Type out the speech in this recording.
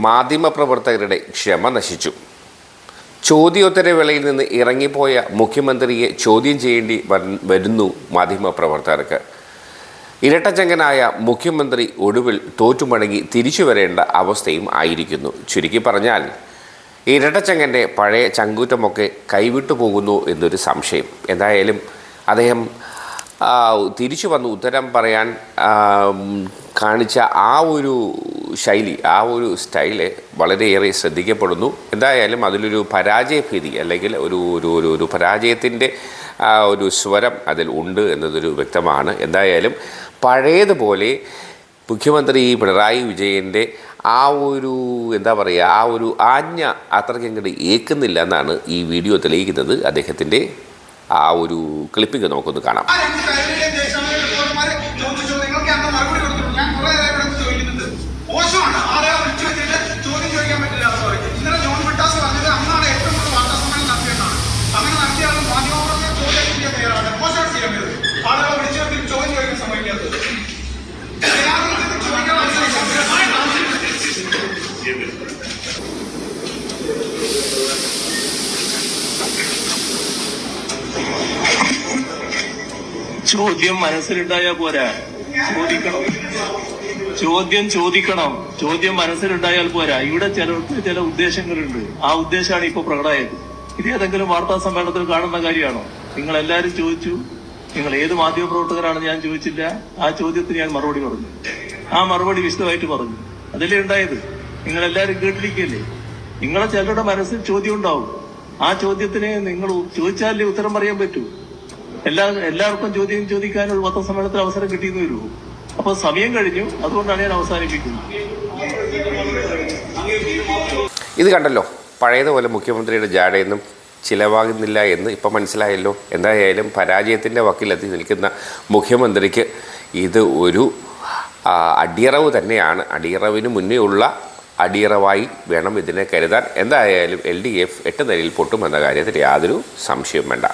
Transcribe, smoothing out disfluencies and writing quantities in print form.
മാധ്യമപ്രവർത്തകരുടെ ക്ഷമ നശിച്ചു. ചോദ്യോത്തരവേളയിൽ നിന്ന് ഇറങ്ങിപ്പോയ മുഖ്യമന്ത്രിയെ ചോദ്യം ചെയ്യേണ്ടി വരുന്നു മാധ്യമപ്രവർത്തകർക്ക്. ഇരട്ടച്ചങ്കനായ മുഖ്യമന്ത്രി ഒടുവിൽ തോറ്റുമടങ്ങി തിരിച്ചു വരേണ്ട അവസ്ഥയും ആയിരിക്കുന്നു. ചുരുക്കി പറഞ്ഞാൽ ഇരട്ടച്ചങ്കൻ്റെ പഴയ ചങ്കൂറ്റമൊക്കെ കൈവിട്ടു പോകുന്നു എന്നൊരു സംശയം. എന്തായാലും അദ്ദേഹം തിരിച്ചു വന്ന് ഉത്തരം പറയാൻ കാണിച്ച ആ ഒരു ശൈലി, ആ ഒരു സ്റ്റൈല് വളരെയേറെ ശ്രദ്ധിക്കപ്പെടുന്നു. എന്തായാലും അതിലൊരു പരാജയഭീതി അല്ലെങ്കിൽ ഒരു പരാജയത്തിൻ്റെ ഒരു സ്വരം അതിൽ ഉണ്ട് എന്നതൊരു വ്യക്തമാണ്. എന്തായാലും പഴയതുപോലെ മുഖ്യമന്ത്രി പിണറായി വിജയൻ്റെ ആ ഒരു ആ ഒരു ആജ്ഞ അത്രയ്ക്കങ്ങോട്ട് ഏൽക്കുന്നില്ല എന്നാണ് ഈ വീഡിയോ തെളിയിക്കുന്നത്. അദ്ദേഹത്തിൻ്റെ ആ ഒരു ക്ലിപ്പിംഗ് നമുക്കൊന്ന് കാണാം. ചോദ്യം മനസ്സിലുണ്ടായാൽ പോരാ, ചോദ്യം മനസ്സിലുണ്ടായാൽ പോരാ. ഇവിടെ ചിലർക്ക് ചില ഉദ്ദേശങ്ങളുണ്ട്. ആ ഉദ്ദേശമാണ് ഇപ്പൊ പ്രകടമായത്. ഇത് ഏതെങ്കിലും വാർത്താ സമ്മേളനത്തിൽ കാണുന്ന കാര്യമാണോ? നിങ്ങൾ എല്ലാവരും ചോദിച്ചു, നിങ്ങൾ ഏത് മാധ്യമപ്രവർത്തകരാണെന്ന് ഞാൻ ചോദിച്ചില്ല. ആ ചോദ്യത്തിന് ഞാൻ മറുപടി പറഞ്ഞു. ആ മറുപടി വിശദമായിട്ട് പറഞ്ഞു. അതല്ലേ ഉണ്ടായത്. നിങ്ങളെല്ലാവരും കേട്ടിരിക്കല്ലേ. നിങ്ങളെ ചിലരുടെ മനസ്സിൽ ചോദ്യം ഉണ്ടാവും. ആ ചോദ്യത്തിന് നിങ്ങൾ ചോദിച്ചാലേ ഉത്തരം പറയാൻ പറ്റൂ. എല്ലാവർക്കും ചോദ്യം ചോദിക്കാനുള്ള പത്രസമ്മേളനത്തിൽ അവസരം കിട്ടിയെന്ന് വരുമോ? അപ്പൊ സമയം കഴിഞ്ഞു. അതുകൊണ്ടാണ് ഞാൻ അവസാനിപ്പിക്കുന്നത്. ഇത് കണ്ടല്ലോ, പഴയതുപോലെ മുഖ്യമന്ത്രിയുടെ ജാടയൊന്നും ചിലവാകുന്നില്ല എന്ന് ഇപ്പം മനസ്സിലായല്ലോ. എന്തായാലും പരാജയത്തിൻ്റെ വക്കിലെത്തി നിൽക്കുന്ന മുഖ്യമന്ത്രിക്ക് ഇത് ഒരു അടിയറവ് തന്നെയാണ്. അടിയറവിന് മുന്നേ ഉള്ള അടിയറവായി വേണം ഇതിനെ കരുതാൻ. എന്തായാലും LDF 8 നിലയിൽ പൊട്ടുമെന്ന കാര്യത്തിൽ യാതൊരു സംശയവും വേണ്ട.